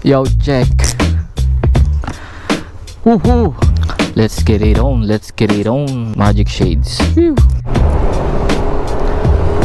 Yo, check. Woohoo! Let's get it on. Let's get it on. Magic Shades. Whew.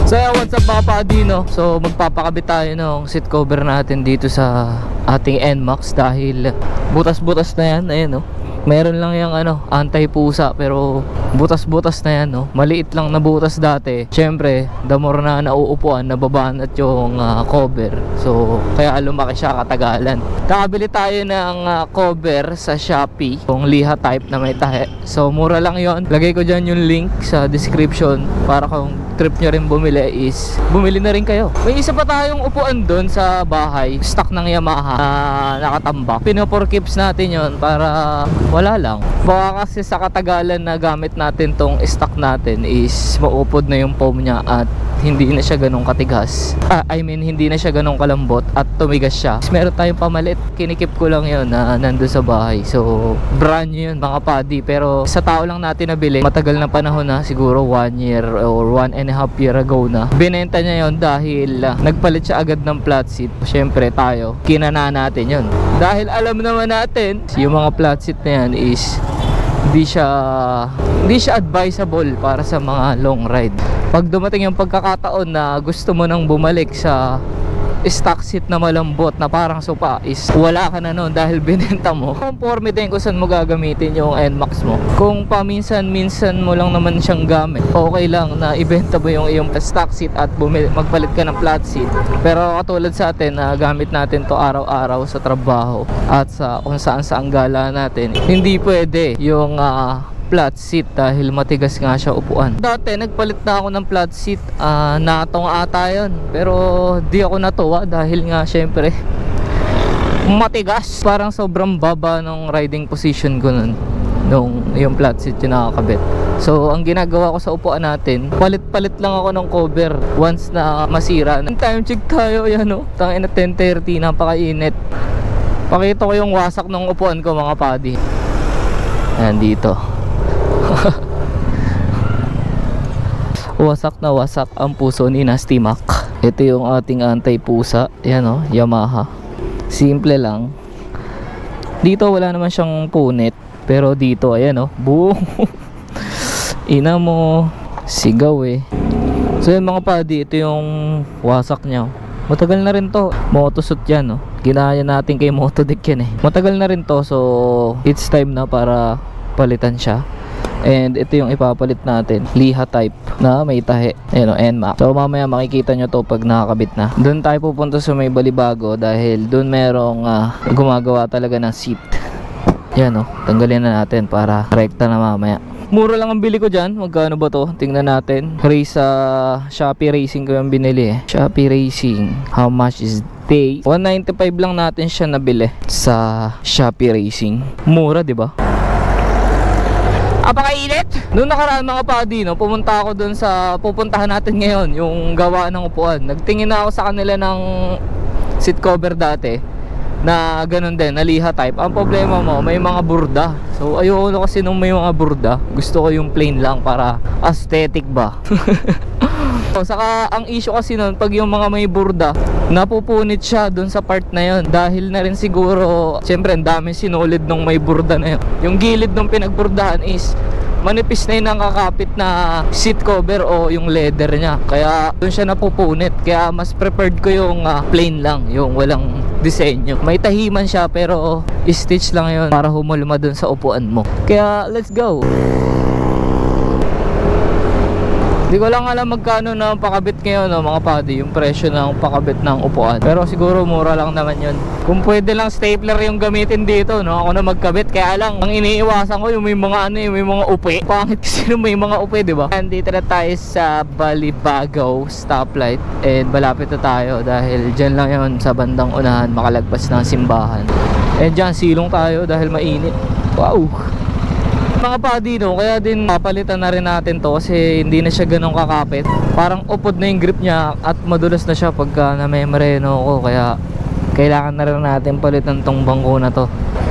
So what's up mga Padino? So magpapakabit tayo ng seat cover natin dito sa ating NMAX dahil butas-butas na yan. Ayan no. Meron lang yung anti-pusa pero butas-butas na yan no. Maliit lang na butas dati. Syempre, the more na nauupuan, nababanat yung cover. So kaya lumaki siya katagalan. Kakabili tayo ng cover sa Shopee, yung liha type na may tahe. So mura lang yon. Lagay ko dyan yung link sa description para kung trip nyo rin bumili is bumili na rin kayo. May isa pa tayong upuan doon sa bahay, stock ng Yamaha na nakatambak. Pino-4keeps natin yon para wala lang. Baka kasi sa katagalan na gamit natin tong stock natin is maupod na yung foam niya at hindi na siya ganong katigas. Hindi na siya ganong kalambot at tumigas siya. Meron tayong pamalit. Kinikip ko lang yon na nandun sa bahay. So brand new yun mga Padi. Pero sa tao lang natin nabili. Matagal na panahon na, siguro 1 year or 1.5 year ago na. Binenta niya yon dahil nagpalit siya agad ng flat seat. Syempre tayo, kinana natin yon. Dahil alam naman natin, yung mga flat seat na yan is hindi siya advisable para sa mga long ride. Pag dumating yung pagkakataon na gusto mo nang bumalik sa stock seat na malambot na parang sopa is wala ka na nun dahil binenta mo. Conforme din kung saan mo gagamitin yung NMAX mo. Kung paminsan-minsan mo lang naman siyang gamit, okay lang na ibenta mo yung iyong stock seat at magpalit ka ng flat seat. Pero katulad sa atin na gamit natin to araw-araw sa trabaho at sa kung saan-saan gala natin, hindi pwede yung flat seat dahil matigas nga siya upuan. Dati nagpalit na ako ng flat seat, natong ata yun, pero di ako natuwa dahil nga syempre matigas. Parang sobrang baba ng riding position ko nun nung yung flat seat yung nakakabit. So ang ginagawa ko sa upuan natin, palit-palit lang ako ng cover once na masira. Time check tayo, yan o, tangin na 10:30, napakainit. Pakita ko yung wasak ng upuan ko mga Padi. Ayan dito. Wasak na wasak ang puso ni Nasty Mac. Ito yung ating anti-pusa. Yan o, Yamaha. Simple lang. Dito wala naman siyang punit, pero dito ayan o, boom. Ina mo, sigaw eh. So yan mga Padi, ito yung wasak niya. Matagal na rin to. Motosut yan o. Ginaya natin kay Motodeck yan eh. Matagal na rin to, so it's time na para palitan siya. And ito yung ipapalit natin, liha type na may tahe. Ayan o, NMAX. So mamaya makikita nyo to pag nakakabit na. Doon tayo pupunta sa may Balibago dahil doon merong gumagawa talaga ng seat. Yan o, tanggalin na natin para rekta na mamaya. Mura lang ang bili ko dyan. Magkano ba to? Tingnan natin. Shopee Racing ko yung binili eh. Shopee Racing, how much is they? 195 lang natin siya nabili sa Shopee Racing. Mura, di ba? Apakainit! Noong nakaraan mga Padi, no, pumunta ako dun sa pupuntahan natin ngayon, yung gawa ng upuan. Nagtingin na ako sa kanila ng seat cover dati na ganun din, na liha type. Ang problema mo, may mga burda. So ayoko na kasi nung may mga burda. Gusto ko yung plain lang para aesthetic ba. Saka ang issue kasi nun, pag yung mga may burda, napupunit siya dun sa part na yun. Dahil na rin siguro, siyempre ang dami sinulid nung may burda na yun. Yung gilid nung pinagburdahan is manipis na yung nakakapit na seat cover o yung leather niya. Kaya dun siya napupunit. Kaya mas preferred ko yung plain lang, yung walang disenyo. May tahiman siya pero stitch lang yun para humulma dun sa upuan mo. Kaya let's go! Hindi ko lang alam magkano na pakabit ngayon no, mga Padi, yung presyo ng pakabit ng upuan. Pero siguro mura lang naman yun. Kung pwede lang stapler yung gamitin dito, no, ako na magkabit. Kaya lang, ang iniiwasan ko yung may mga may mga upi. Pangit kasi yung may mga upi, di ba? Andito na tayo sa Balibago stoplight. And malapit na tayo dahil dyan lang yun sa bandang unahan, makalagpas ng simbahan. And dyan, silong tayo dahil mainit. Wow! Mga Padi, no, kaya din papalitan na rin natin to kasi hindi na siya ganun kakapit. Parang upod na yung grip niya at madulas na siya pagka na-memoreno ko. Kaya kailangan na rin natin palitan tong bangko na to.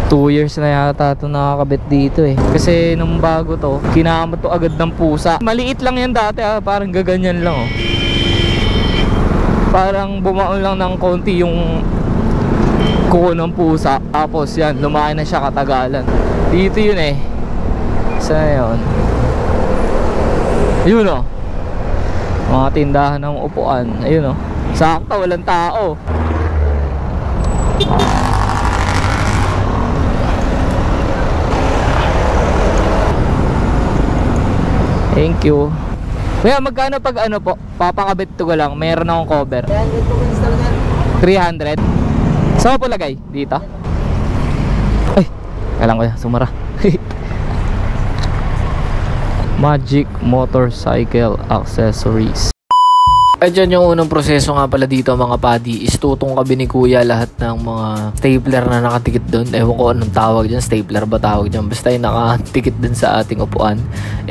2 years na yata ito nakakabit dito eh. Kasi nung bago to, kinamot to agad ng pusa. Maliit lang yan dati parang gaganyan lang oh. Parang bumaon lang ng konti yung kuko ng pusa. Tapos yan, lumaki na siya katagalan. Dito yun eh. Saan yun? Yun o. Mga tindahan ng upuan. Ayun o. Sakto, walang tao. Thank you. Kaya magkano pag ano po? Papakabit ko lang. Meron akong cover. 300 po install yan. 300. Saan po lagay? Dito? Ay, kailangan ko yan. Sumara. Magic Motorcycle Accessories. At dyan yung unang proseso nga pala dito mga padi is tutungkabin ni kuya lahat ng mga stapler na nakatikit doon. Ewan ko anong tawag dyan, stapler ba tawag dyan, basta yung nakatikit dun sa ating upuan.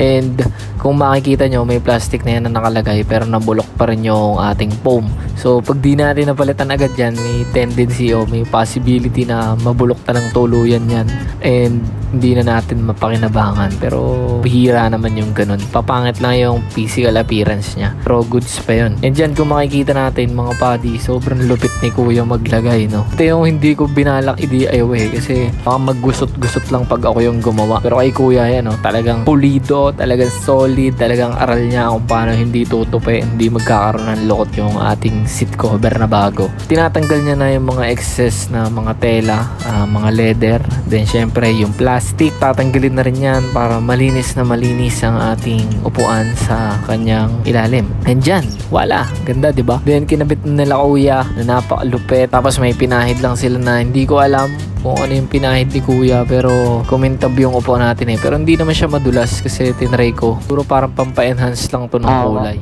And kung makikita nyo, may plastic na yan na nakalagay pero nabulok pa rin yung ating foam. So pag di natin napalitan agad yan, may tendency o may possibility na mabulok ta ng tuluyan yan and hindi na natin mapakinabangan. Pero bihira naman yung ganun, papangit lang yung physical appearance nya, pero goods pa yun. And dyan kung makikita natin mga padi, sobrang lupit ni kuya maglagay, no? Ito yung hindi ko binalak i-DIY kasi baka maggusot-gusot lang pag ako yung gumawa. Pero kay kuya yan, no? Talagang pulido, talagang solid, talagang aral niya kung paano hindi tutupi, hindi magkakaroon ng lokot yung ating seat cover na bago. Tinatanggal niya na yung mga excess na mga tela, mga leather, then syempre yung plastic, tatanggalin na rin yan para malinis na malinis ang ating upuan sa kanyang ilalim. And dyan, wala, ganda, diba? Then kinabit na nila kuya na napakalupit. Tapos may pinahid lang sila na hindi ko alam kung ano yung pinahid ni kuya, pero kumintab yung upuan natin eh. Pero hindi naman siya madulas kasi tinry ko. Puro parang pampa-enhance lang to ng kulay.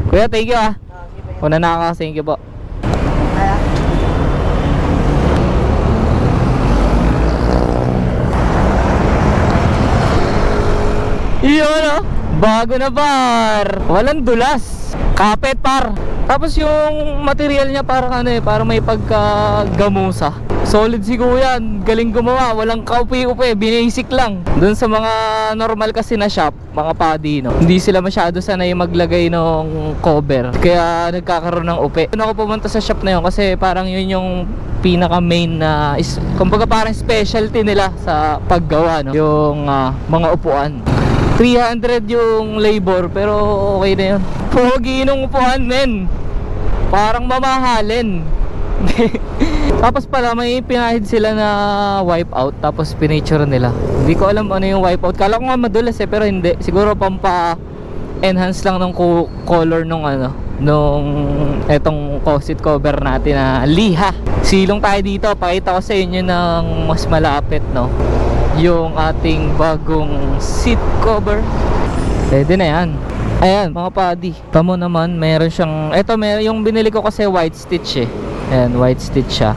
Kuya, thank you ah. Una na ako, thank you po. Iyon oh, bago na bar. Walang dulas. Kapit par. Tapos yung material niya parang ano eh, parang may pagkagamusa. Solid si kuya, galing gumawa, walang kaupi-upi, binasic lang. Doon sa mga normal kasi na shop, mga padi, no, hindi sila masyado sanay maglagay ng cover, kaya nagkakaroon ng upi. Doon ako pumunta sa shop na yun kasi parang yun yung pinaka main na kumbaga parang specialty nila sa paggawa, no, yung mga upuan. 300 yung labor pero okay na yun. Pogi nung upuan, men. Parang mamahalin. Tapos pala may pinahid sila na wipeout, tapos pinature nila. Hindi ko alam ano yung wipeout. Kala ko nga madulas eh, pero hindi. Siguro pampa-enhance lang ng color nung ano, nung etong seat cover natin na liha. Silong tayo dito, pakita ko sa inyo ng mas malapit, no, yung ating bagong seat cover. Pwede na yan. Ayan mga padi, tamo naman, meron siyang, eto meron yung binili ko kasi white stitch eh. Ayan, white stitch siya.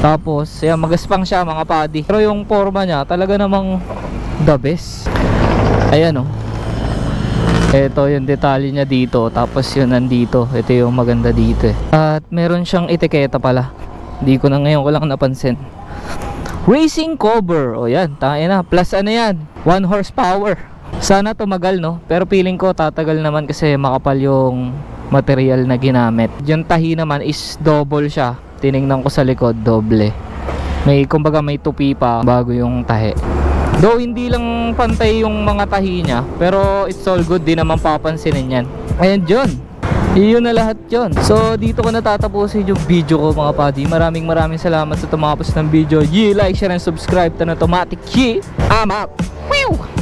Tapos ayan, magaspang siya mga padi, pero yung forma niya talaga namang the best. Ayan oh, eto yung detalye niya dito, tapos yun nandito, ito yung maganda dito eh. At meron siyang etiketa pala, hindi ko na ngayon ko lang napansin. Racing cover, o yan, tayo na, plus ano yan, 1 horsepower. Sana tumagal, no, pero feeling ko tatagal naman kasi makapal yung material na ginamit. Yung tahi naman is double siya, tinignan ko sa likod, doble. May, kumbaga may tupi pa bago yung tahi. Though hindi lang pantay yung mga tahi niya, pero it's all good, di naman papansinin yan. Ayan yun, yun na lahat yun. So dito ko natatapusin yung video ko mga padi. Maraming salamat sa tumapos ng video. Like, share, and subscribe to Automatic. I'm out. Whew!